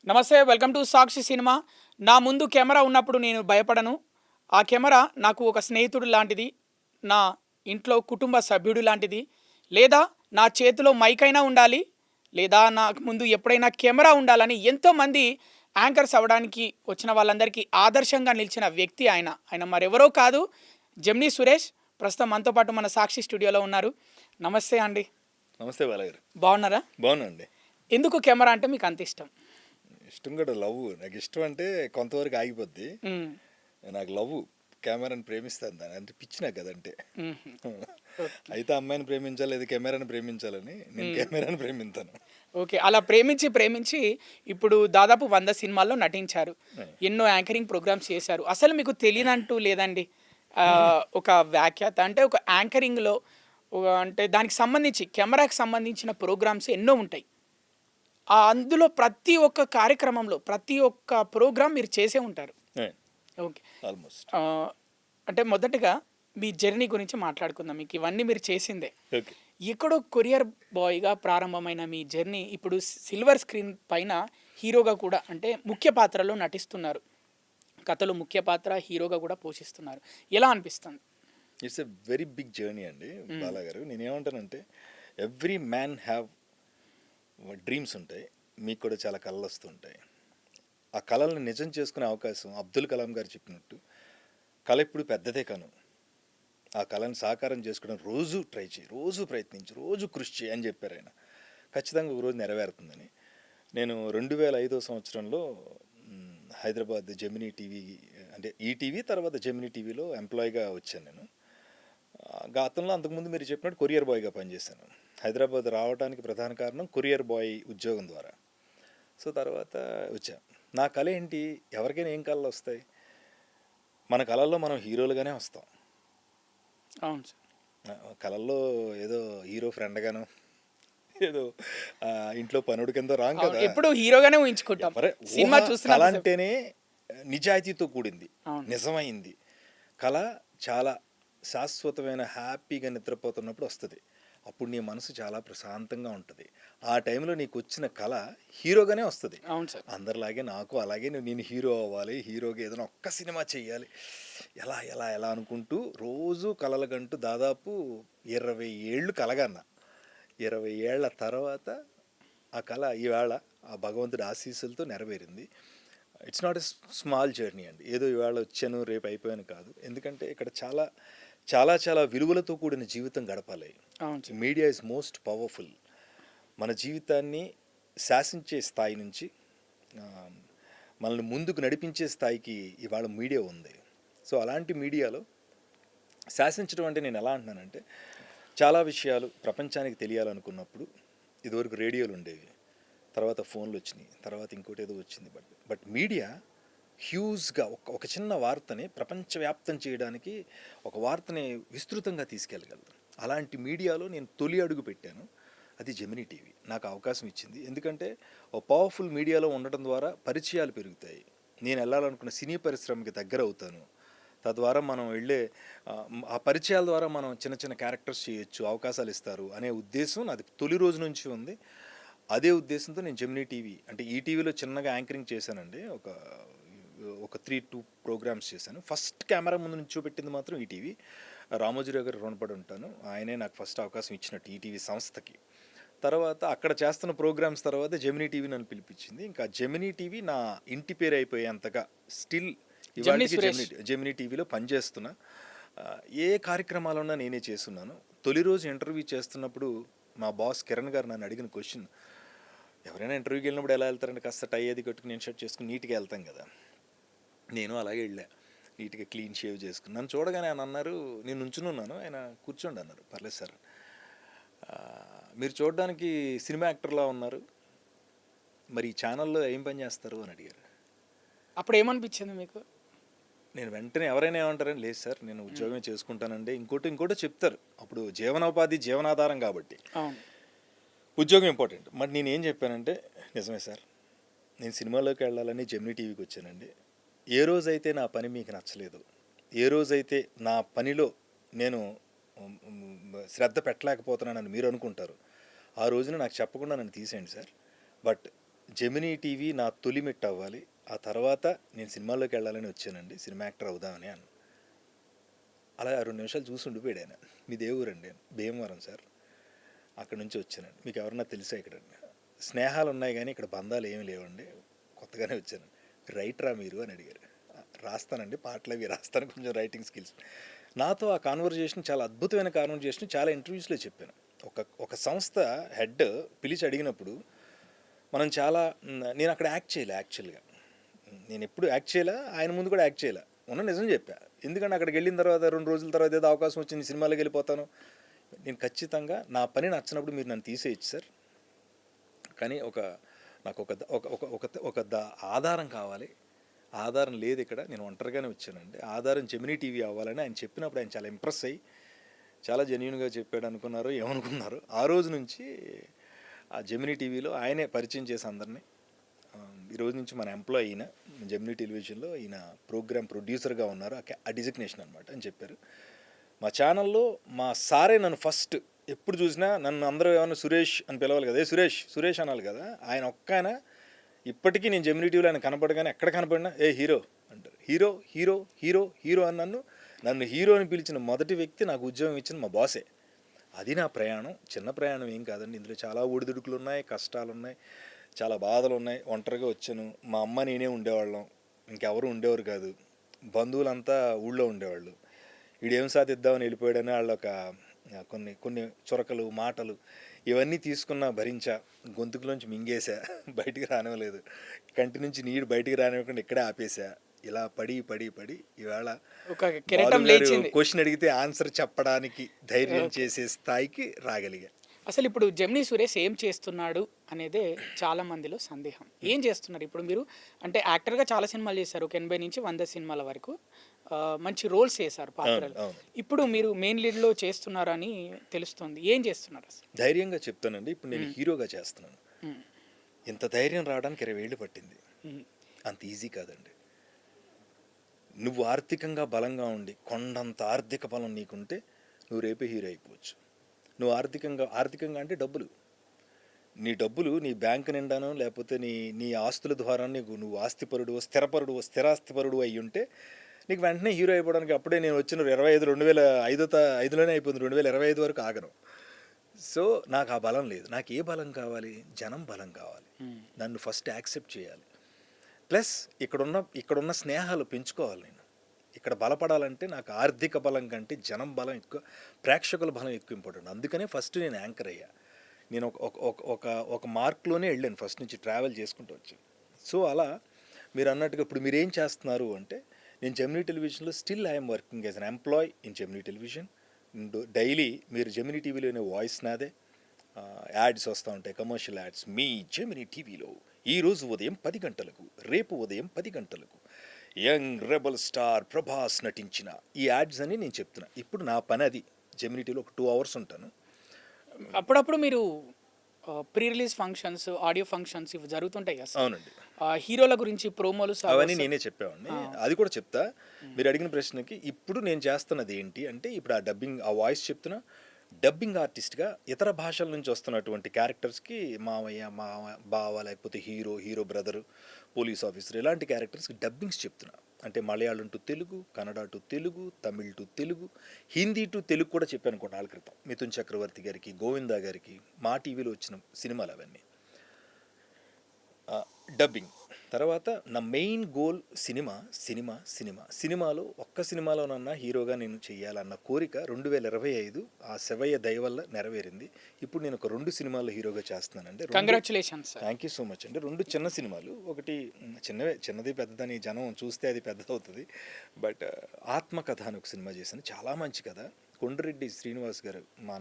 నమస్తే, welcome to Sakshi cinema. నా ముందు కెమెరా ఉన్నప్పుడు నేను భయపడను. ఆ కెమెరా నాకు ఒక స్నేహితుడు లాంటిది. నా ఇంట్లో కుటుంబ సభ్యుడు లాంటిది. లేదా నా చేతిలో మైక్ అయినా ఉండాలి. లేదా నాకు ముందు ఎప్పుడైనా కెమెరా ఉండాలని ఎంతోమంది యాంకర్స్ అవ్వడానికి వచ్చిన వాళ్ళందరికీ ఆదర్శంగా నిలిచిన వ్యక్తి ఆయన. ఆయన మరెవరో కాదు, జెమినీ సురేష్. ప్రస్తుతం మనతో పాటు మన సాక్షి స్టూడియోలో ఉన్నారు. నమస్తే అండి. నమస్తే బాలగారు. బాగున్నారా? బాగున్నాండి. ఎందుకు కెమెరా అంటే మీకు అంత ఇష్టం? ఇష్టం కూడా లవ్. నాకు ఇష్టం అంటే కొంతవరకు ఆగిపోద్ది. మ్మ్. నాకు లవ్, కెమెరాని ప్రేమిస్తాను. దాని అంటే పిచ్చి నాకు అదంటే. మ్మ్. అయితే అమ్మాయిని ప్రేమించాలి, లేదా కెమెరాని ప్రేమించాలని నేను కెమెరాని ప్రేమిస్తాను. ఓకే. అలా ప్రేమించి ఇప్పుడు దాదాపు 100 సినిమాల్లో నటించారు. ఎన్నో యాంకరింగ్ ప్రోగ్రామ్స్ చేశారు. అసలు మీకు తెలియనంటూ లేదండి. ఒక వ్యాఖ్యాత అంటే ఒక యాంకరింగ్లో అంటే దానికి సంబంధించి కెమెరాకి సంబంధించిన ప్రోగ్రామ్స్ ఎన్నో ఉంటాయి. అందులో ప్రతి ఒక్క కార్యక్రమంలో ప్రతి ఒక్క ప్రోగ్రామ్ మీరు చేసే ఉంటారు. ఓకే. ఆల్మోస్ట్. అంటే మొదటగా మీ జర్నీ గురించి మాట్లాడుకుందాం. మీకు ఇవన్నీ మీరు చేసిందే. ఓకే. ఎక్కడో కొరియర్ బాయ్గా ప్రారంభమైన మీ జర్నీ ఇప్పుడు సిల్వర్ స్క్రీన్ పైన హీరోగా కూడా అంటే ముఖ్య పాత్రలో నటిస్తున్నారు. కథలో ముఖ్య పాత్ర, హీరోగా కూడా పోషిస్తున్నారు. ఎలా అనిపిస్తుంది? It's a very big journey అండి బాలాగారు. నేనేమంటానంటే ఎవ్రీ మ్యాన్ హ్యావ్ డ్రీమ్స్ ఉంటాయి. మీకు కూడా చాలా కళలు వస్తుంటాయి. ఆ కళలను నిజం చేసుకునే అవకాశం అబ్దుల్ కలాం గారు చెప్పినట్టు కళ ఇప్పుడు పెద్దదే కాను. ఆ కళను సాకారం చేసుకోవడం రోజు ట్రై చేయి, రోజు ప్రయత్నించి, రోజు కృషి చేయి అని చెప్పారు ఆయన. ఖచ్చితంగా ఒక రోజు నెరవేరుతుందని. నేను 2005 సంవత్సరంలో హైదరాబాద్ జెమినీ టీవీ అంటే ఈటీవీ తర్వాత జెమినీ టీవీలో ఎంప్లాయీగా వచ్చాను నేను. గతంలో అంతకుముందు మీరు చెప్పినట్టు కొరియర్ బాయ్గా పనిచేశాను. హైదరాబాద్ రావడానికి ప్రధాన కారణం కొరియర్ బాయ్ ఉద్యోగం ద్వారా. సో తర్వాత వచ్చా. నా కళ ఏంటి? ఎవరికైనా ఏం కళలు వస్తాయి? మన కళల్లో మనం హీరోలుగానే వస్తాం. అవును సార్. కళల్లో ఏదో హీరో ఫ్రెండ్గానో ఏదో ఇంట్లో పనుడి కింద రాం కదా. ఎప్పుడు హీరోగానే ఊహించుకుంటాం. సినిమా కళ చూస్తున్నా అంటేనే నిజాయితీతో కూడింది, అవును. నిజమైంది. కళ చాలా శాశ్వతమైన హ్యాపీగా నిద్రపోతున్నప్పుడు వస్తుంది. అప్పుడు నీ మనసు చాలా ప్రశాంతంగా ఉంటుంది. ఆ టైంలో నీకు వచ్చిన కళ హీరోగానే వస్తుంది. అవును సార్. అందరిలాగే నాకు అలాగే నేను హీరో అవ్వాలి, హీరోగా ఏదైనా ఒక్క సినిమా చేయాలి, ఎలా ఎలా ఎలా అనుకుంటూ రోజు కలలుగంటూ దాదాపు 20 ఏళ్ళు కలగన్నా. 20 ఏళ్ల తర్వాత ఆ కళ ఈవేళ ఆ భగవంతుడి ఆశీస్సులతో నెరవేరింది. It's not a small journey అండి. ఏదో ఇవాళ వచ్చాను రేపు అయిపోయాను కాదు. ఎందుకంటే ఇక్కడ చాలా చాలా చాలా విలువలతో కూడిన జీవితం గడపాలి. Media is most powerful. మన జీవితాన్ని శాసించే స్థాయి నుంచి మనల్ని ముందుకు నడిపించే స్థాయికి ఇవాళ మీడియా ఉంది. సో అలాంటి మీడియాలో శాసించడం అంటే నేను ఎలా అంటున్నానంటే, చాలా విషయాలు ప్రపంచానికి తెలియాలనుకున్నప్పుడు ఇదివరకు రేడియోలు ఉండేవి, తర్వాత ఫోన్లు వచ్చినాయి, తర్వాత ఇంకోటి ఏదో వచ్చింది. బట్ మీడియా హ్యూజ్గా ఒక చిన్న వార్తని ప్రపంచవ్యాప్తం చేయడానికి ఒక వార్తని విస్తృతంగా తీసుకెళ్ళగలదు. అలాంటి మీడియాలో నేను తొలి అడుగు పెట్టాను. అది జెమినీ టీవీ నాకు అవకాశం ఇచ్చింది. ఎందుకంటే ఒక పవర్ఫుల్ మీడియాలో ఉండటం ద్వారా పరిచయాలు పెరుగుతాయి. నేను వెళ్ళాలనుకున్న సినీ పరిశ్రమకి దగ్గర అవుతాను. తద్వారా మనం వెళ్ళే ఆ పరిచయాల ద్వారా మనం చిన్న చిన్న క్యారెక్టర్స్ చేయొచ్చు, అవకాశాలు ఇస్తారు అనే ఉద్దేశం నాది తొలి రోజు నుంచి ఉంది. అదే ఉద్దేశంతో నేను జెమినీ టీవీ అంటే ఈ టీవీలో చిన్నగా యాంకరింగ్ చేశానండి. ఒక 3-2 ప్రోగ్రామ్స్ చేశాను. ఫస్ట్ కెమెరా ముందు నుంచి చూపెట్టింది మాత్రం ఈటీవీ. రామోజీరావు గారు రుణపడి ఉంటాను. ఆయనే నాకు ఫస్ట్ అవకాశం ఇచ్చినట్టు ఈటీవీ సంస్థకి. తర్వాత అక్కడ చేస్తున్న ప్రోగ్రామ్స్ తర్వాత జెమినీ టీవీ నన్ను పిలిపించింది. ఇంకా జెమినీ టీవీ నా ఇంటి పేరు అయిపోయేంతగా స్టిల్ జెమినీ టీవీలో పనిచేస్తున్నా. ఏ కార్యక్రమాలన్నా నేనే చేస్తున్నాను. తొలి రోజు ఇంటర్వ్యూ చేస్తున్నప్పుడు మా బాస్ కిరణ్ గారు నన్ను అడిగిన క్వశ్చన్, ఎవరైనా ఇంటర్వ్యూకి వెళ్ళినప్పుడు ఎలా వెళ్తారంటే కాస్త టై అది కట్టుకుని నేను షర్ట్ చేసుకుని నీట్గా వెళ్తాం కదా. నేను అలాగే వెళ్ళా, నీట్గా క్లీన్ షేవ్ చేసుకుని. నన్ను చూడగానే ఆయన అన్నారు, నేను నుంచుని ఉన్నాను, ఆయన కూర్చోండి అన్నారు. పర్లేదు సార్, మీరు చూడడానికి సినిమా యాక్టర్లా ఉన్నారు, మరి ఈ ఛానల్లో ఏం పని చేస్తారు అని అడిగారు. అప్పుడు ఏమనిపించింది మీకు? నేను వెంటనే ఎవరైనా ఏమంటారని, లేదు సార్ నేను ఉద్యోగమే చేసుకుంటానండి, ఇంకోటి చెప్తారు. అప్పుడు జీవనోపాధి జీవనాధారం కాబట్టి ఉద్యోగం ఇంపార్టెంట్. మరి నేనేం చెప్పానంటే, నిజమే సార్, నేను సినిమాలోకి వెళ్ళాలని జెమినీ టీవీకి వచ్చానండి. ఏ రోజైతే నా పని మీకు నచ్చలేదు, ఏ రోజైతే నా పనిలో నేను శ్రద్ధ పెట్టలేకపోతున్నానని మీరు అనుకుంటారు, ఆ రోజున నాకు చెప్పకుండా నన్ను తీసేయండి సార్. బట్ జెమినీ టీవీ నా తొలి మెట్టు అవ్వాలి. ఆ తర్వాత నేను సినిమాల్లోకి వెళ్ళాలని వచ్చానండి. సినిమా యాక్టర్ అవుదామని అని. అలా 2 నిమిషాలు చూసి ఉండిపోయాడు ఆయన. మీది ఏ ఊరండి? భీమవరం సార్. అక్కడి నుంచి వచ్చానండి. మీకు ఎవరన్నా తెలుసా ఇక్కడ? స్నేహాలు ఉన్నాయి కానీ ఇక్కడ బంధాలు ఏమి లేవండి. కొత్తగానే వచ్చాను. రైటరా మీరు అని అడిగారు. రాస్తానండి, పాటలు అవి రాస్తాను, కొంచెం రైటింగ్ స్కిల్స్. నాతో ఆ కాన్వర్జేషన్ చాలా అద్భుతమైన కాన్వర్జేషన్ చాలా ఇంటర్వ్యూస్లో చెప్పాను. ఒక సంస్థ హెడ్ పిలిచి అడిగినప్పుడు మనం చాలా నేను అక్కడ యాక్ట్ చేయలే యాక్చువల్గా. నేను ఎప్పుడు యాక్ట్ చేయలే, ఆయన ముందు కూడా యాక్ట్ చేయలే. మొన్న నిజం చెప్పా. ఎందుకంటే అక్కడికి వెళ్ళిన తర్వాత 2 రోజుల తర్వాత ఏదో అవకాశం వచ్చింది, సినిమాలోకి వెళ్ళిపోతాను. నేను ఖచ్చితంగా నా పని నచ్చినప్పుడు మీరు నన్ను తీసేయచ్చు సార్, కానీ నాకు ఒక ఆధారం కావాలి. ఆధారం లేదు ఇక్కడ, నేను ఒంటరిగానే వచ్చానండి. ఆధారం జెమినీ టీవీ అవ్వాలని ఆయన చెప్పినప్పుడు ఆయన చాలా ఇంప్రెస్ అయ్యి చాలా జెన్యూన్గా చెప్పాడు అనుకున్నారు, ఏమనుకున్నారు. ఆ రోజు నుంచి ఆ జెమినీ టీవీలో ఆయనే పరిచయం చేసి అందరినీ. ఈ రోజు నుంచి మన ఎంప్లాయీ అయిన జెమినీ టెలివిజన్లో ఈయన ప్రోగ్రామ్ ప్రొడ్యూసర్గా ఉన్నారు. ఆ డిజిగ్నేషన్ అనమాట అని చెప్పారు. మా ఛానల్లో మా సారే నన్ను ఫస్ట్ ఎప్పుడు చూసినా నన్ను అందరూ ఏమన్నా సురేష్ అని పిలవాలి కదా, సురేష్ అనాలి కదా. ఆయన ఒక్కైనా ఇప్పటికీ నేను జెమినీ టీవీలో ఆయన కనపడగానే ఎక్కడ కనపడినా ఏ హీరో అంటారు. హీరో హీరో హీరో హీరో అని నన్ను హీరో అని పిలిచిన మొదటి వ్యక్తి, నాకు ఉద్యోగం ఇచ్చిన మా బాసే. అది నా ప్రయాణం. చిన్న ప్రయాణం ఏం కాదండి. ఇందులో చాలా ఒడిదుడుకులు ఉన్నాయి, కష్టాలు ఉన్నాయి, చాలా బాధలు ఉన్నాయి. ఒంటరిగా వచ్చాను. మా అమ్మ నేనే ఉండేవాళ్ళం, ఇంకెవరు ఉండేవారు కాదు. బంధువులంతా ఊళ్ళో ఉండేవాళ్ళు. వీడేం సాధిద్దామని వెళ్ళిపోయాడని వాళ్ళు కొన్ని చొరకలు మాటలు ఇవన్నీ తీసుకున్నా, భరించా, గొంతుకులోంచి మింగేశా, బయటికి రానివ్వలేదు. కంటి నుంచి నీరు బయటికి రానివ్వకుండా ఇక్కడే ఆపేశా. ఇలా పడి ఇవాళ క్వశ్చన్ అడిగితే ఆన్సర్ చెప్పడానికి ధైర్యం చేసే స్థాయికి రాగలిగా. అసలు ఇప్పుడు జెమినీ సురేష్ ఏం చేస్తున్నాడు అనేదే చాలా మందిలో సందేహం. ఏం చేస్తున్నారు ఇప్పుడు మీరు? అంటే యాక్టర్గా చాలా సినిమాలు చేశారు, 80 నుంచి 100 సినిమాల వరకు మంచి రోల్స్ చేశారు, పాత్రలు. ఇప్పుడు మీరు మెయిన్ లీడ్లో చేస్తున్నారని తెలుస్తుంది. ఏం చేస్తున్నారు అసలు? ధైర్యంగా చెప్తానండి, ఇప్పుడు నేను హీరోగా చేస్తున్నాను. ఇంత ధైర్యం రావడానికి 20 ఏళ్ళు పట్టింది. అంత ఈజీ కాదండి. నువ్వు ఆర్థికంగా బలంగా ఉండి కొండంత ఆర్థిక బలం నీకుంటే నువ్వు రేపే హీరో అయిపోవచ్చు. నువ్వు ఆర్థికంగా అంటే నీ డబ్బులు నీ బ్యాంకు నిండానో లేకపోతే నీ ఆస్తుల ద్వారా నువ్వు ఆస్తిపరుడు, స్థిరాస్తిపరుడు అయ్యి ఉంటే నీకు వెంటనే హీరో అయిపోవడానికి అప్పుడే నేను వచ్చిన 2005లోనే అయిపోయింది. 2025 వరకు ఆగను. సో నాకు ఆ బలం లేదు. నాకు ఏ బలం కావాలి? జనం బలం కావాలి. నన్ను ఫస్ట్ యాక్సెప్ట్ చేయాలి. ప్లస్ ఇక్కడున్న స్నేహాలు పెంచుకోవాలి. నేను ఇక్కడ బలపడాలంటే నాకు ఆర్థిక బలం కంటే జనం బలం ఎక్కువ, ప్రేక్షకుల బలం ఎక్కువ ఇంపార్టెంట్. అందుకనే ఫస్ట్ నేను యాంకర్ అయ్యా. నేను ఒక మార్క్లోనే వెళ్ళాను, ఫస్ట్ నుంచి ట్రావెల్ చేసుకుంటూ వచ్చాను. సో అలా మీరు అన్నట్టుగా ఇప్పుడు మీరు ఏం చేస్తున్నారు అంటే, నేను జెమినీ టెలివిజన్లో still I'm working as an employee in Gemini television. Daily మీరు జెమినీ టీవీలోనే వాయిస్ నాదే, యాడ్స్ వస్తూ ఉంటాయి, కమర్షియల్ యాడ్స్. మీ జెమినీ టీవీలో ఈరోజు ఉదయం 10 గంటలకు, రేపు ఉదయం 10 గంటలకు యంగ్ రెబల్ స్టార్ ప్రభాస్ నటించిన ఈ యాడ్స్ అని నేను చెప్తున్నా. ఇప్పుడు నా పని అది. జెమినీ టీవీలో ఒక 2 hours ఉంటాను. అప్పుడప్పుడు మీరు pre release functions, audio functions ఇవి జరుగుతుంటాయి కదా? అవునండి. హీరోల గురించి ప్రోమోలు అవన్నీ నేనే చెప్పేవాడిని. అది కూడా చెప్తా. మీరు అడిగిన ప్రశ్నకి ఇప్పుడు నేను చేస్తున్నది ఏంటి అంటే, ఇప్పుడు ఆ వాయిస్ చెప్తున్నా. డబ్బింగ్ ఆర్టిస్ట్గా ఇతర భాషల నుంచి వస్తున్నటువంటి క్యారెక్టర్స్కి మావయ్య, బావ, లేకపోతే హీరో బ్రదరు, పోలీస్ ఆఫీసర్, ఇలాంటి క్యారెక్టర్స్కి డబ్బింగ్స్ చెప్తున్నా. అంటే Malayalam to Telugu, Kannada to Telugu, Tamil to Telugu, Hindi to Telugu కూడా చెప్పాను కొన్నాళ్ళ క్రితం. మిథున్ చక్రవర్తి గారికి, గోవిందా గారికి, మా టీవీలో వచ్చిన సినిమాలు అవన్నీ డబ్బింగ్. తర్వాత నా మెయిన్ గోల్ సినిమాలో ఒక్క సినిమాలోనన్నా హీరోగా నేను చెయ్యాలన్న కోరిక 2025 ఆ శివయ్య దయ వల్ల నెరవేరింది. ఇప్పుడు నేను ఒక 2 సినిమాల్లో హీరోగా చేస్తున్నానండి. Congratulations. Thank you so much అండి. 2 చిన్న సినిమాలు. ఒకటి చిన్నది పెద్దదని జనం చూస్తే అది పెద్దదవుతుంది. బట్ ఆత్మకథ అని ఒక సినిమా చేశాను, చాలా మంచి కథ. కొండరెడ్డి శ్రీనివాస్ గారు మా